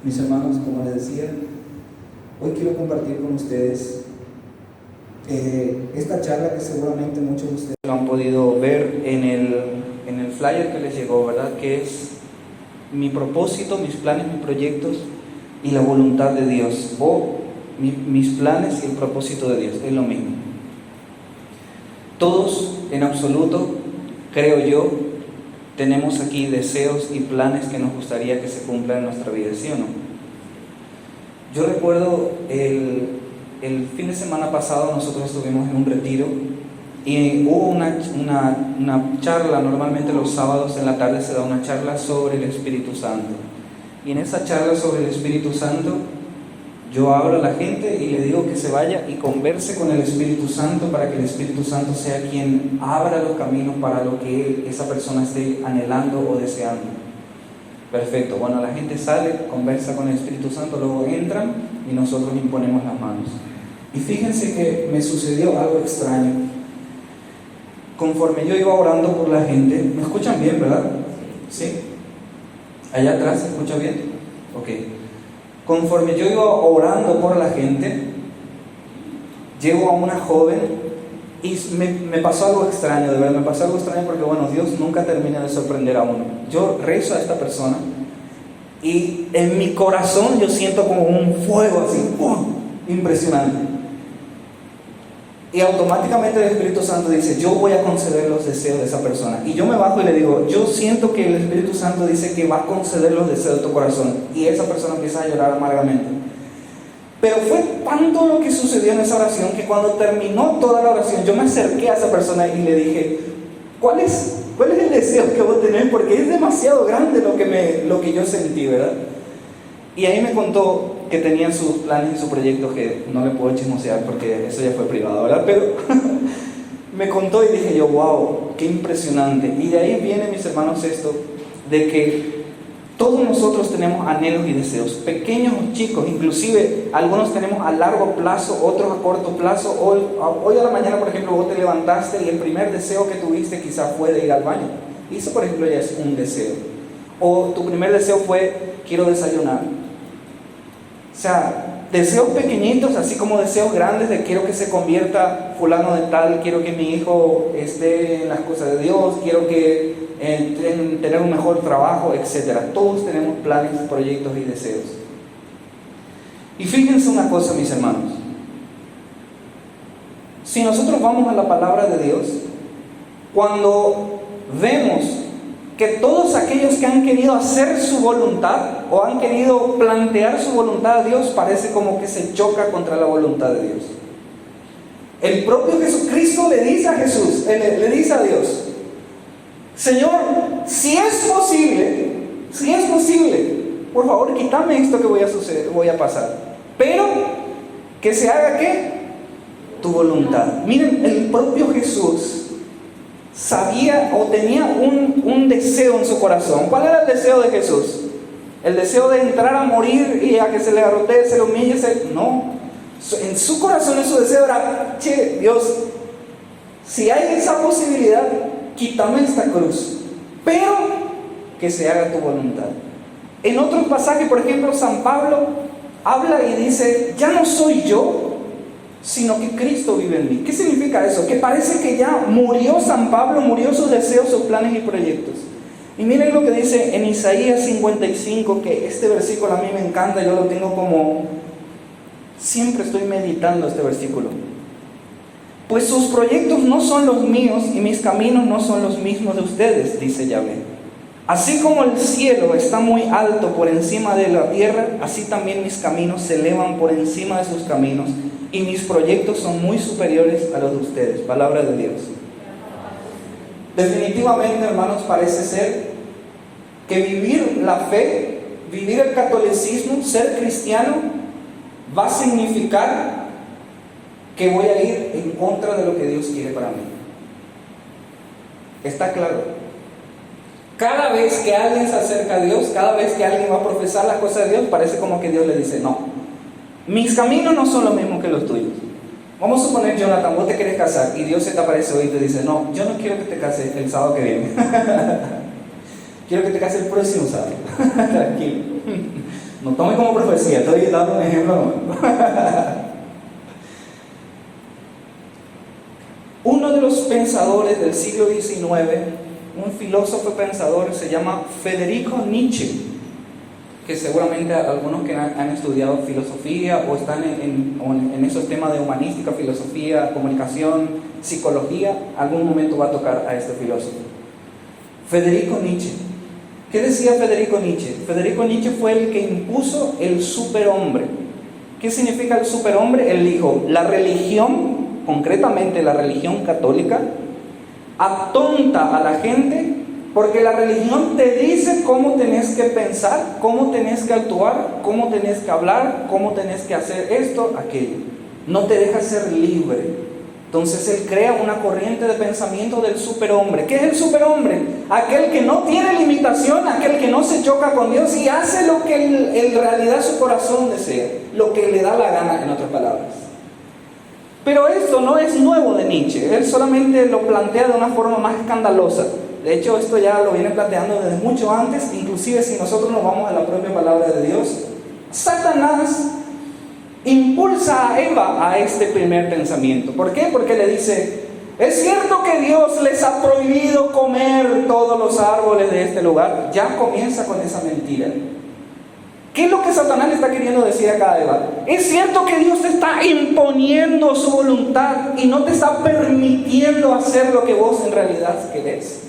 Mis hermanos, como les decía, hoy quiero compartir con ustedes esta charla que seguramente muchos de ustedes lo han podido ver en el flyer que les llegó, ¿verdad? Que es mi propósito, mis planes, mis proyectos y la voluntad de Dios, o mis planes y el propósito de Dios, es lo mismo. Todos, en absoluto, creo yo, tenemos aquí deseos y planes que nos gustaría que se cumplan en nuestra vida, ¿sí o no? Yo recuerdo el fin de semana pasado nosotros estuvimos en un retiro y hubo una charla. Normalmente los sábados en la tarde se da una charla sobre el Espíritu Santo, y en esa charla sobre el Espíritu Santo yo hablo a la gente y le digo que se vaya y converse con el Espíritu Santo para que el Espíritu Santo sea quien abra los caminos para lo que esa persona esté anhelando o deseando. Perfecto, bueno, la gente sale, conversa con el Espíritu Santo, luego entran y nosotros imponemos las manos. Y fíjense que me sucedió algo extraño. Conforme yo iba orando por la gente, ¿me escuchan bien, verdad? ¿Sí? ¿Allá atrás se escucha bien? Ok. Conforme yo iba orando por la gente, llego a una joven y me pasó algo extraño, de verdad, me pasó algo extraño porque, bueno, Dios nunca termina de sorprender a uno. Yo rezo a esta persona y en mi corazón yo siento como un fuego así, impresionante. Y automáticamente el Espíritu Santo dice, yo voy a conceder los deseos de esa persona. Y yo me bajo y le digo, yo siento que el Espíritu Santo dice que va a conceder los deseos de tu corazón. Y esa persona empieza a llorar amargamente. Pero fue tanto lo que sucedió en esa oración que cuando terminó toda la oración, yo me acerqué a esa persona y le dije, ¿cuál es el deseo que vos tenés? Porque es demasiado grande lo que yo sentí, ¿verdad? Y ahí me contó que tenían sus planes y sus proyectos, que no le puedo chismosear porque eso ya fue privado, ¿verdad? Pero me contó y dije yo, wow, qué impresionante. Y de ahí viene, mis hermanos, esto de que todos nosotros tenemos anhelos y deseos, pequeños o chicos, inclusive algunos tenemos a largo plazo, otros a corto plazo. Hoy a la mañana, por ejemplo, vos te levantaste y el primer deseo que tuviste quizás fue de ir al baño. Y eso, por ejemplo, ya es un deseo. O tu primer deseo fue, quiero desayunar. O sea, deseos pequeñitos, así como deseos grandes de quiero que se convierta fulano de tal, quiero que mi hijo esté en las cosas de Dios, quiero que tener un mejor trabajo, etc. Todos tenemos planes, proyectos y deseos. Y fíjense una cosa, mis hermanos. Si nosotros vamos a la palabra de Dios, cuando vemos que todos aquellos que han querido hacer su voluntad o han querido plantear su voluntad a Dios, parece como que se choca contra la voluntad de Dios. El propio Jesucristo le dice a Jesús, le dice a Dios, Señor, si es posible, por favor, quítame esto que voy a pasar. Pero que se haga ¿qué? Tu voluntad. Miren, el propio Jesús sabía o tenía un deseo en su corazón. ¿Cuál era el deseo de Jesús? ¿El deseo de entrar a morir y a que se le garrotee, se le humille? No. En su corazón, en su deseo era, che, Dios, si hay esa posibilidad, quítame esta cruz, pero que se haga tu voluntad. En otro pasaje, por ejemplo, San Pablo habla y dice, ya no soy yo, sino que Cristo vive en mí. ¿Qué significa eso? Que parece que ya murió San Pablo, murió sus deseos, sus planes y proyectos. Y miren lo que dice en Isaías 55, que este versículo a mí me encanta, yo lo tengo como, siempre estoy meditando este versículo. Pues sus proyectos no son los míos y mis caminos no son los mismos de ustedes, dice Yahvé. Así como el cielo está muy alto por encima de la tierra, así también mis caminos se elevan por encima de sus caminos y mis proyectos son muy superiores a los de ustedes. Palabra de Dios. Definitivamente, hermanos, parece ser que vivir la fe, vivir el catolicismo, ser cristiano, va a significar que voy a ir en contra de lo que Dios quiere para mí. ¿Está claro? Cada vez que alguien se acerca a Dios, cada vez que alguien va a profesar las cosas de Dios, parece como que Dios le dice, no, mis caminos no son los mismos que los tuyos. Vamos a suponer, Jonathan, vos te querés casar y Dios se te aparece hoy y te dice, no, yo no quiero que te cases el sábado que viene. Quiero que te cases el próximo sábado. Tranquilo. No tome como profecía, estoy dando un ejemplo. Uno de los pensadores del siglo XIX, un filósofo pensador, se llama Federico Nietzsche, que seguramente algunos que han estudiado filosofía o están en esos temas de humanística, filosofía, comunicación, psicología, algún momento va a tocar a este filósofo. Federico Nietzsche. ¿Qué decía Federico Nietzsche? Federico Nietzsche fue el que impuso el superhombre. ¿Qué significa el superhombre? Él dijo, la religión, concretamente la religión católica, atonta a la gente porque la religión te dice cómo tenés que pensar, cómo tenés que actuar, cómo tenés que hablar, cómo tenés que hacer esto, aquello. No te deja ser libre. Entonces él crea una corriente de pensamiento del superhombre. ¿Qué es el superhombre? Aquel que no tiene limitación, aquel que no se choca con Dios y hace lo que en realidad su corazón desea, lo que le da la gana, en otras palabras. Pero esto no es nuevo de Nietzsche, él solamente lo plantea de una forma más escandalosa. De hecho, esto ya lo viene planteando desde mucho antes, inclusive si nosotros nos vamos a la propia palabra de Dios. Satanás impulsa a Eva a este primer pensamiento. ¿Por qué? Porque le dice, es cierto que Dios les ha prohibido comer todos los árboles de este lugar. Ya comienza con esa mentira. ¿Qué es lo que Satanás le está queriendo decir acá a Eva? Es cierto que Dios te está imponiendo su voluntad y no te está permitiendo hacer lo que vos en realidad querés.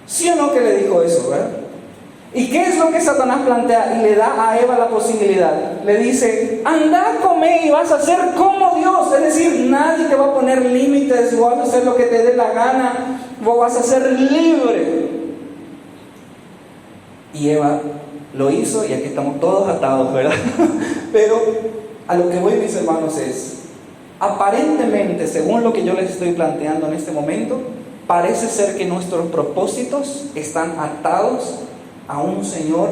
¿Sí o no que le dijo eso, verdad? ¿Y qué es lo que Satanás plantea? Y le da a Eva la posibilidad. Le dice, anda a comer y vas a ser como Dios. Es decir, nadie te va a poner límites, vos vas a hacer lo que te dé la gana, vos vas a ser libre. Y Eva lo hizo y aquí estamos todos atados, ¿verdad? Pero a lo que voy, mis hermanos, es, aparentemente, según lo que yo les estoy planteando en este momento, parece ser que nuestros propósitos están atados a un Señor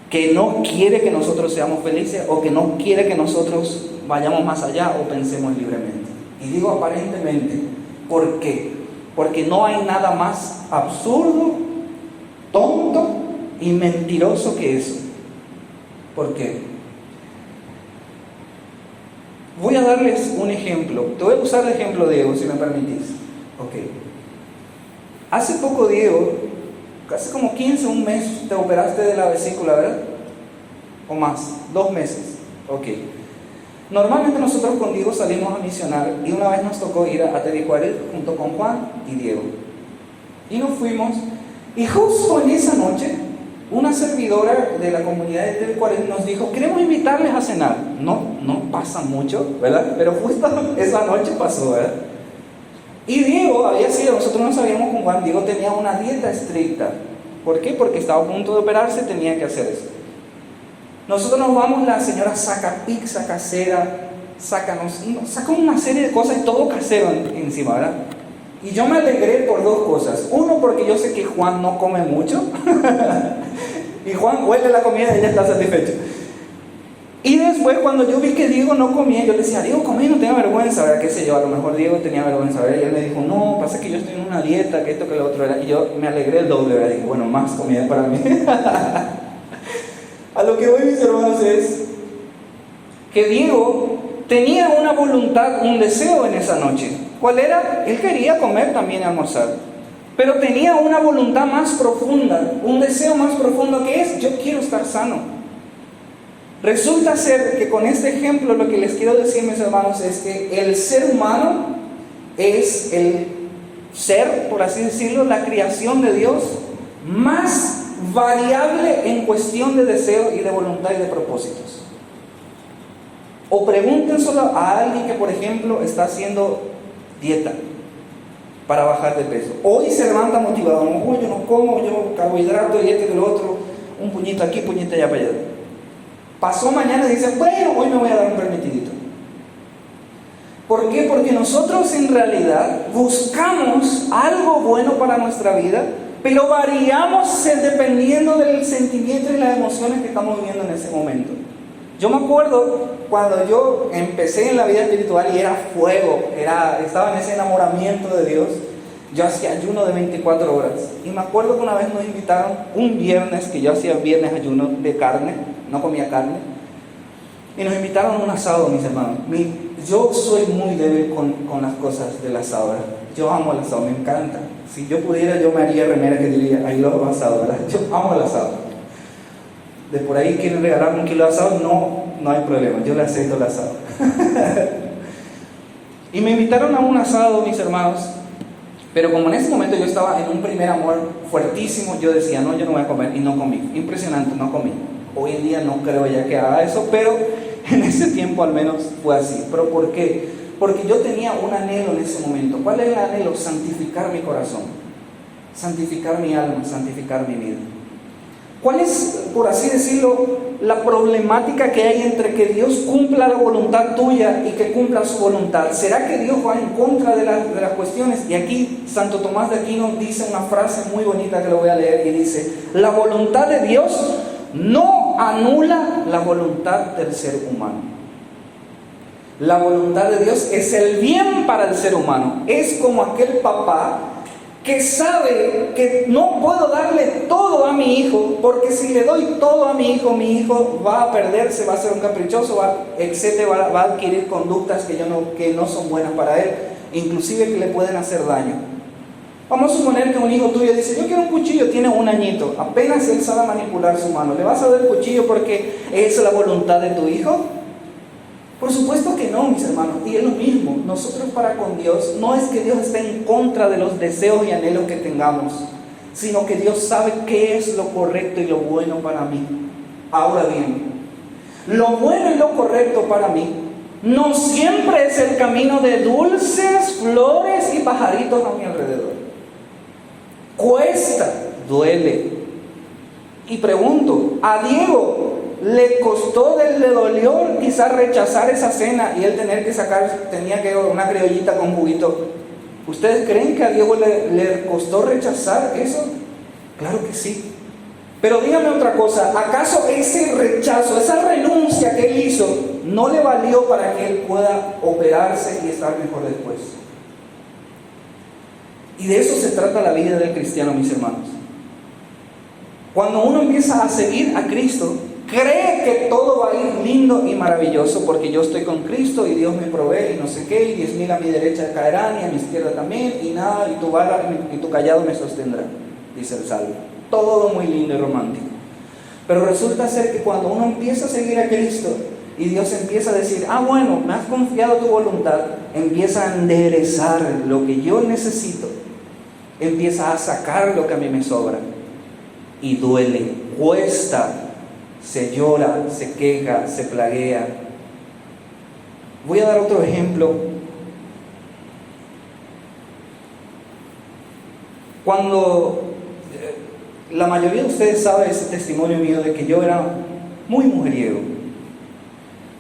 que no quiere que nosotros seamos felices o que no quiere que nosotros vayamos más allá o pensemos libremente. Y digo aparentemente, ¿por qué? Porque no hay nada más absurdo, tonto y mentiroso que eso. ¿Por qué? Voy a darles un ejemplo. Te voy a usar el ejemplo, Diego, si me permitís. Ok. Hace poco, Diego, casi como 15, un mes, te operaste de la vesícula, ¿verdad? O más, 2 meses. Ok. Normalmente nosotros con Diego salimos a misionar y una vez nos tocó ir a Tebicuarí junto con Juan y Diego. Y nos fuimos y justo en esa noche una servidora de la comunidad de Tebicuarí nos dijo, queremos invitarles a cenar. No pasa mucho, ¿verdad? Pero justo esa noche pasó, ¿verdad? Y Diego había sido, nosotros no sabíamos con Juan, Diego tenía una dieta estricta. ¿Por qué? Porque estaba a punto de operarse, tenía que hacer eso. Nosotros nos vamos, la señora saca pizza casera, saca una serie de cosas y todo casero encima, ¿verdad? Y yo me alegré por 2 cosas. Uno, porque yo sé que Juan no come mucho. Y Juan huele la comida y ya está satisfecho. Y después, cuando yo vi que Diego no comía, yo le decía, Diego, comí, no tenga vergüenza, ¿verdad? ¿Qué sé yo? A lo mejor Diego tenía vergüenza, ¿verdad? Y él me dijo, no, pasa que yo estoy en una dieta, que esto, que lo otro, ¿verdad? Y yo me alegré el doble, ¿verdad? Y dije, bueno, más comida para mí. A lo que voy, mis hermanos, es que Diego tenía una voluntad, un deseo en esa noche. ¿Cuál era? Él quería comer también y almorzar. Pero tenía una voluntad más profunda, un deseo más profundo que es, yo quiero estar sano. Resulta ser que con este ejemplo lo que les quiero decir, mis hermanos, es que el ser humano es el ser, por así decirlo, la creación de Dios más variable en cuestión de deseo y de voluntad y de propósitos. O pregúntenselo a alguien que, por ejemplo, está haciendo dieta para bajar de peso. Hoy se levanta motivado, no, yo no como, yo carbohidrato y esto y lo otro, un puñito aquí, puñito allá para allá. Pasó mañana y dice, bueno, hoy me voy a dar un permitidito. ¿Por qué? Porque nosotros en realidad buscamos algo bueno para nuestra vida, pero variamos dependiendo del sentimiento y las emociones que estamos viviendo en ese momento. Yo me acuerdo cuando yo empecé en la vida espiritual y era fuego, estaba en ese enamoramiento de Dios. Yo hacía ayuno de 24 horas. Y me acuerdo que una vez nos invitaron un viernes, que yo hacía viernes ayuno de carne. no comía carne. Y nos invitaron a un asado, mis hermanos. Yo soy muy débil con las cosas del asado, ¿verdad? Yo amo el asado, me encanta. Si yo pudiera, yo me haría remera que diría, ahí los asados, ¿verdad? Yo amo el asado. De por ahí quieren regalarme un kilo de asado, no hay problema, yo le acepto el asado. Y me invitaron a un asado, mis hermanos, pero como en ese momento yo estaba en un primer amor fuertísimo, yo decía, no, yo no voy a comer, y no comí. Impresionante, no comí. Hoy en día no creo ya que haga eso, pero en ese tiempo al menos fue así. ¿Pero por qué? Porque yo tenía un anhelo en ese momento. ¿Cuál es el anhelo? Santificar mi corazón, santificar mi alma, santificar mi vida. ¿Cuál es, por así decirlo, la problemática que hay entre que Dios cumpla la voluntad tuya y que cumpla su voluntad? ¿Será que Dios va en contra de las cuestiones? Y aquí Santo Tomás de Aquino dice una frase muy bonita que lo voy a leer y dice: la voluntad de Dios no anula la voluntad del ser humano. La voluntad de Dios es el bien para el ser humano. Es como aquel papá que sabe que no puedo darle todo a mi hijo, porque si le doy todo a mi hijo va a perderse, va a ser un caprichoso, etcétera, va a adquirir conductas que no son buenas para él, inclusive que le pueden hacer daño. Vamos a suponer que un hijo tuyo dice, yo quiero un cuchillo, tiene 1 añito, apenas él sabe manipular su mano, ¿le vas a dar el cuchillo porque es la voluntad de tu hijo? Por supuesto que no, mis hermanos, y es lo mismo. Nosotros para con Dios, no es que Dios esté en contra de los deseos y anhelos que tengamos, sino que Dios sabe qué es lo correcto y lo bueno para mí. Ahora bien, lo bueno y lo correcto para mí no siempre es el camino de dulces, flores y pajaritos a mi alrededor. Cuesta, duele. Y pregunto, a Diego le dolió quizás rechazar esa cena y él tenía que una criollita con juguito. ¿Ustedes creen que a Diego le costó rechazar eso? Claro que sí. Pero díganme otra cosa, ¿acaso ese rechazo, esa renuncia que él hizo, no le valió para que él pueda operarse y estar mejor después? Y de eso se trata la vida del cristiano, mis hermanos. Cuando uno empieza a seguir a Cristo, cree que todo va a ir lindo y maravilloso porque yo estoy con Cristo y Dios me provee y no sé qué, y 10,000 a mi derecha caerán y a mi izquierda también, y nada, y tu vara y tu callado me sostendrá, dice el Salmo. Todo muy lindo y romántico. Pero resulta ser que cuando uno empieza a seguir a Cristo y Dios empieza a decir, bueno, me has confiado tu voluntad, empieza a enderezar lo que yo necesito, empieza a sacar lo que a mí me sobra, y duele, cuesta, se llora, se queja, se plaguea. Voy a dar otro ejemplo. Cuando la mayoría de ustedes sabe ese testimonio mío de que yo era muy mujeriego.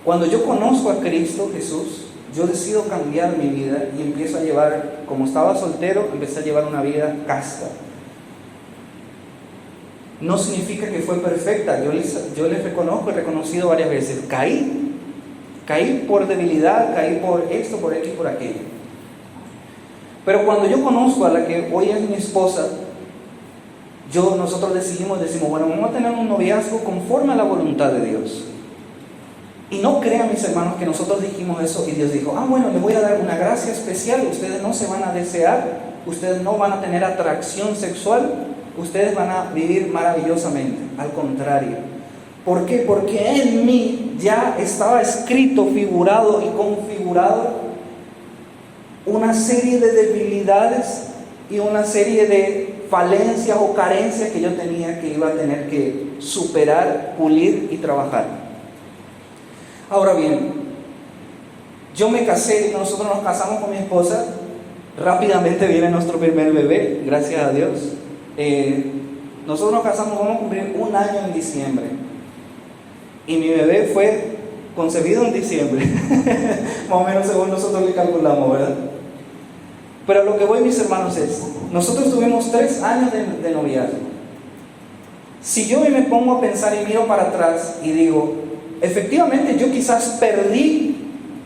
Cuando yo conozco a Cristo Jesús, yo decido cambiar mi vida y empiezo a llevar, como estaba soltero, empecé a llevar una vida casta. No significa que fue perfecta, yo les reconozco, he reconocido varias veces, caí por debilidad, caí por esto, por aquí, por aquello. Pero cuando yo conozco a la que hoy es mi esposa, nosotros decimos, bueno, vamos a tener un noviazgo conforme a la voluntad de Dios. Y no crean, mis hermanos, que nosotros dijimos eso y Dios dijo, bueno, les voy a dar una gracia especial, ustedes no se van a desear, ustedes no van a tener atracción sexual, ustedes van a vivir maravillosamente. Al contrario. ¿Por qué? Porque en mí ya estaba escrito, figurado y configurado una serie de debilidades y una serie de falencias o carencias que yo tenía, que iba a tener que superar, pulir y trabajar. Ahora bien, yo me casé, nosotros nos casamos con mi esposa, rápidamente viene nuestro primer bebé, gracias a Dios. Nosotros nos casamos, vamos a cumplir 1 año en diciembre y mi bebé fue concebido en diciembre más o menos según nosotros le calculamos, ¿verdad? Pero lo que voy, mis hermanos, es nosotros tuvimos 3 años de noviazgo. Si yo me pongo a pensar y miro para atrás y digo, efectivamente yo quizás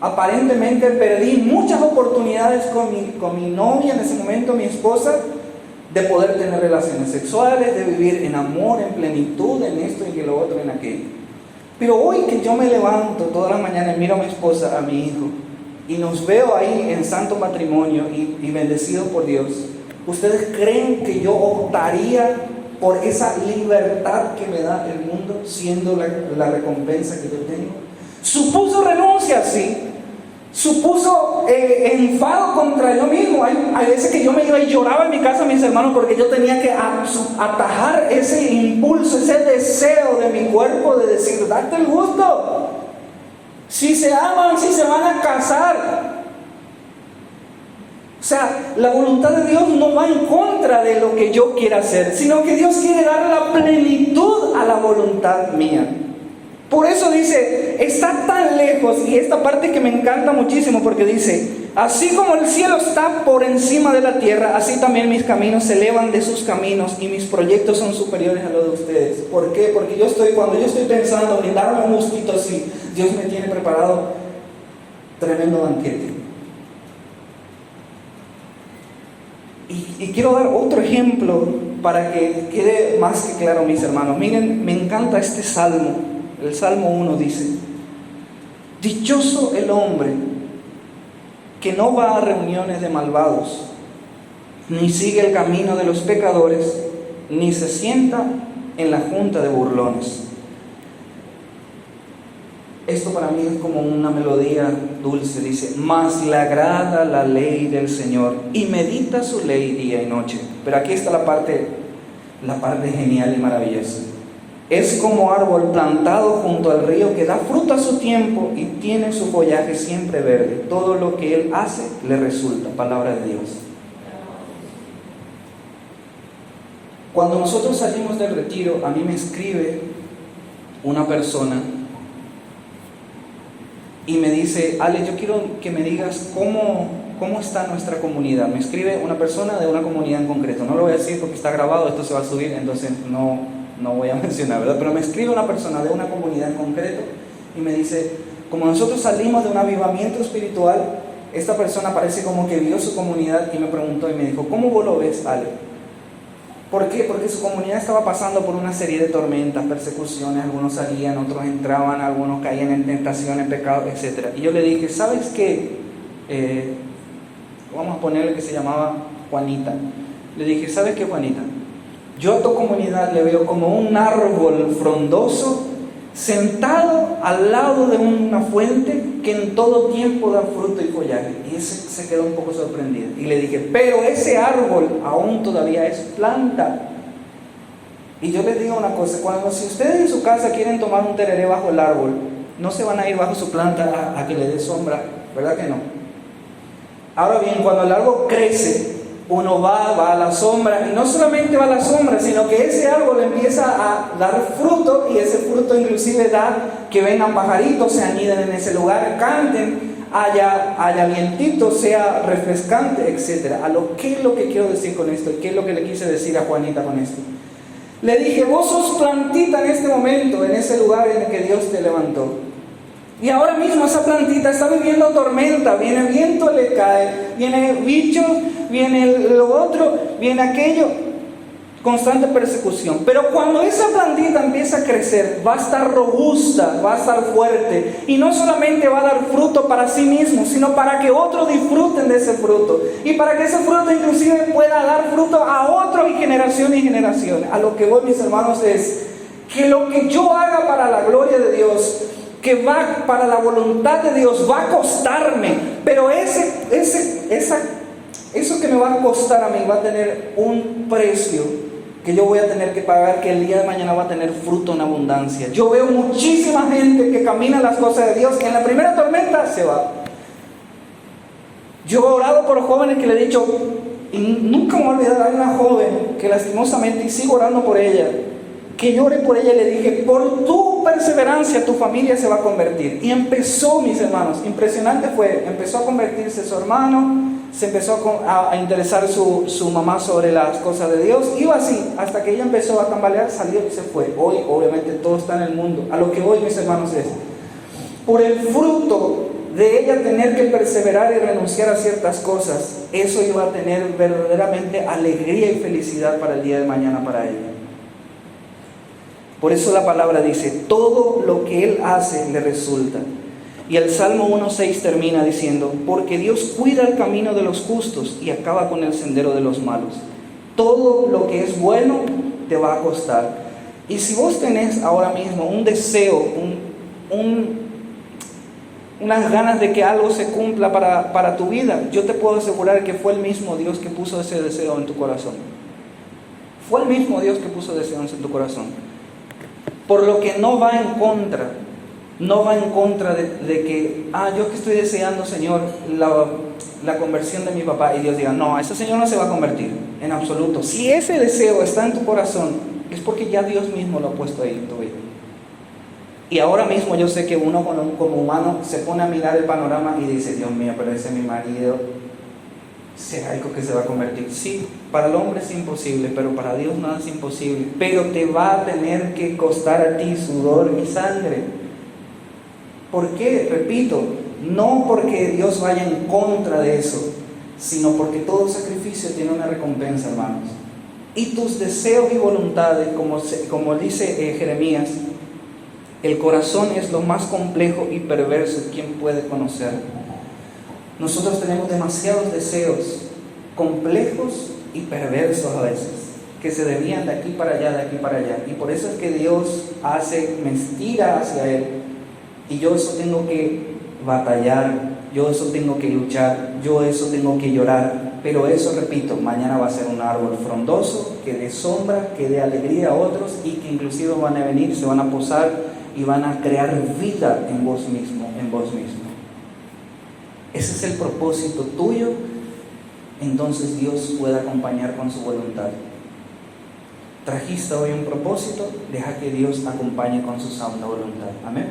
aparentemente perdí muchas oportunidades con mi novia en ese momento, mi esposa, de poder tener relaciones sexuales, de vivir en amor, en plenitud, en esto y en lo otro, en aquello. Pero hoy que yo me levanto toda la mañana y miro a mi esposa, a mi hijo, y nos veo ahí en santo matrimonio y bendecido por Dios, ¿ustedes creen que yo optaría por esa libertad que me da el mundo, siendo la recompensa que yo tengo? Supuso renuncia, sí. Supuso enfado contra yo mismo. Hay veces que yo me iba y lloraba en mi casa a mis hermanos porque yo tenía que atajar ese impulso, ese deseo de mi cuerpo de decir, date el gusto. Si se aman, si se van a casar. O sea, la voluntad de Dios no va en contra de lo que yo quiera hacer, sino que Dios quiere dar la plenitud a la voluntad mía. Por eso dice, está tan lejos, y esta parte que me encanta muchísimo, porque dice, así como el cielo está por encima de la tierra, así también mis caminos se elevan de sus caminos y mis proyectos son superiores a los de ustedes. ¿Por qué? Porque cuando yo estoy pensando en darme un gustito así, Dios me tiene preparado tremendo banquete. Y quiero dar otro ejemplo para que quede más que claro, mis hermanos. Miren, me encanta este salmo. El Salmo 1 dice, dichoso el hombre que no va a reuniones de malvados, ni sigue el camino de los pecadores, ni se sienta en la junta de burlones. Esto para mí es como una melodía dulce. Dice, mas le agrada la ley del Señor y medita su ley día y noche. Pero aquí está la parte genial y maravillosa. Es como árbol plantado junto al río que da fruto a su tiempo y tiene su follaje siempre verde. Todo lo que él hace le resulta. Palabra de Dios. Cuando nosotros salimos del retiro, a mí me escribe una persona y me dice, Ale, yo quiero que me digas cómo está nuestra comunidad. Me escribe una persona de una comunidad en concreto. No lo voy a decir porque está grabado, esto se va a subir, entonces no voy a mencionar, ¿verdad? Pero me escribe una persona de una comunidad en concreto y me dice, como nosotros salimos de un avivamiento espiritual, esta persona parece como que vio su comunidad y me preguntó y me dijo, ¿cómo vos lo ves, Ale? ¿Por qué? Porque su comunidad estaba pasando por una serie de tormentas, persecuciones, algunos salían, otros entraban, algunos caían en tentaciones, pecados, etc. Y yo le dije, ¿sabes qué? Vamos a ponerle que se llamaba Juanita. Le dije, ¿sabes qué, Juanita? Yo a tu comunidad le veo como un árbol frondoso sentado al lado de una fuente que en todo tiempo da fruto y follaje. Y ese se quedó un poco sorprendido. Y le dije, pero ese árbol aún todavía es planta. Y yo les digo una cosa, si ustedes en su casa quieren tomar un tereré bajo el árbol, no se van a ir bajo su planta a que le dé sombra, ¿verdad que no? Ahora bien, cuando el árbol crece, uno va a la sombra, y no solamente va a la sombra, sino que ese árbol empieza a dar fruto, y ese fruto inclusive da que vengan pajaritos, se aniden en ese lugar, canten, haya vientito, sea refrescante, etc. ¿Qué es lo que quiero decir con esto? ¿Qué es lo que le quise decir a Juanita con esto? Le dije, vos sos plantita en este momento, en ese lugar en el que Dios te levantó. Y ahora mismo esa plantita está viviendo tormenta, viene viento, le cae, viene bichos, viene lo otro, viene aquello, constante persecución. Pero cuando esa plantita empieza a crecer, va a estar robusta, va a estar fuerte, y no solamente va a dar fruto para sí mismo, sino para que otros disfruten de ese fruto, y para que ese fruto inclusive pueda dar fruto a otros y generaciones. A lo que voy, mis hermanos, es que lo que yo haga para la gloria de Dios, que va para la voluntad de Dios, va a costarme, pero eso que me va a costar a mí va a tener un precio que yo voy a tener que pagar, que el día de mañana va a tener fruto en abundancia. Yo veo muchísima gente que camina las cosas de Dios, que en la primera tormenta se va. Yo he orado por jóvenes que le he dicho, y nunca me voy a olvidar, hay una joven que lastimosamente, y sigo orando por ella, que lloré por ella y le dije, por tu perseverancia tu familia se va a convertir. Y empezó, mis hermanos, impresionante fue, empezó a convertirse su hermano, se empezó a interesar su mamá sobre las cosas de Dios, iba así, hasta que ella empezó a tambalear, salió y se fue. Hoy obviamente todo está en el mundo. A lo que voy, mis hermanos, es, por el fruto de ella tener que perseverar y renunciar a ciertas cosas, eso iba a tener verdaderamente alegría y felicidad para el día de mañana para ella. Por eso la palabra dice, todo lo que Él hace le resulta. Y el Salmo 1:6 termina diciendo, porque Dios cuida el camino de los justos y acaba con el sendero de los malos. Todo lo que es bueno te va a costar. Y si vos tenés ahora mismo un deseo, unas ganas de que algo se cumpla para tu vida, yo te puedo asegurar que fue el mismo Dios que puso ese deseo en tu corazón. Fue el mismo Dios que puso deseos en tu corazón. Por lo que no va en contra de que, yo que estoy deseando, Señor, la conversión de mi papá, y Dios diga, no, ese Señor no se va a convertir, en absoluto. Si ese deseo está en tu corazón, es porque ya Dios mismo lo ha puesto ahí en tu vida. Y ahora mismo yo sé que uno como humano se pone a mirar el panorama y dice, Dios mío, pero ese es mi marido, ¿será algo que se va a convertir? Sí, para el hombre es imposible, pero para Dios no es imposible. Pero te va a tener que costar a ti sudor y sangre. ¿Por qué? Repito, no porque Dios vaya en contra de eso, sino porque todo sacrificio tiene una recompensa, hermanos. Y tus deseos y voluntades, como dice Jeremías, el corazón es lo más complejo y perverso. ¿Quién puede conocer? Nosotros tenemos demasiados deseos complejos y perversos a veces, que se desvían de aquí para allá, de aquí para allá. Y por eso es que Dios me estira hacia Él. Y yo eso tengo que batallar, yo eso tengo que luchar, yo eso tengo que llorar. Pero eso, repito, mañana va a ser un árbol frondoso, que dé sombra, que dé alegría a otros, y que inclusive van a venir, se van a posar y van a crear vida en vos mismo, en vos mismo. Ese es el propósito tuyo. Entonces Dios puede acompañar con su voluntad. Trajiste hoy un propósito, deja que Dios acompañe con su santa voluntad. Amén.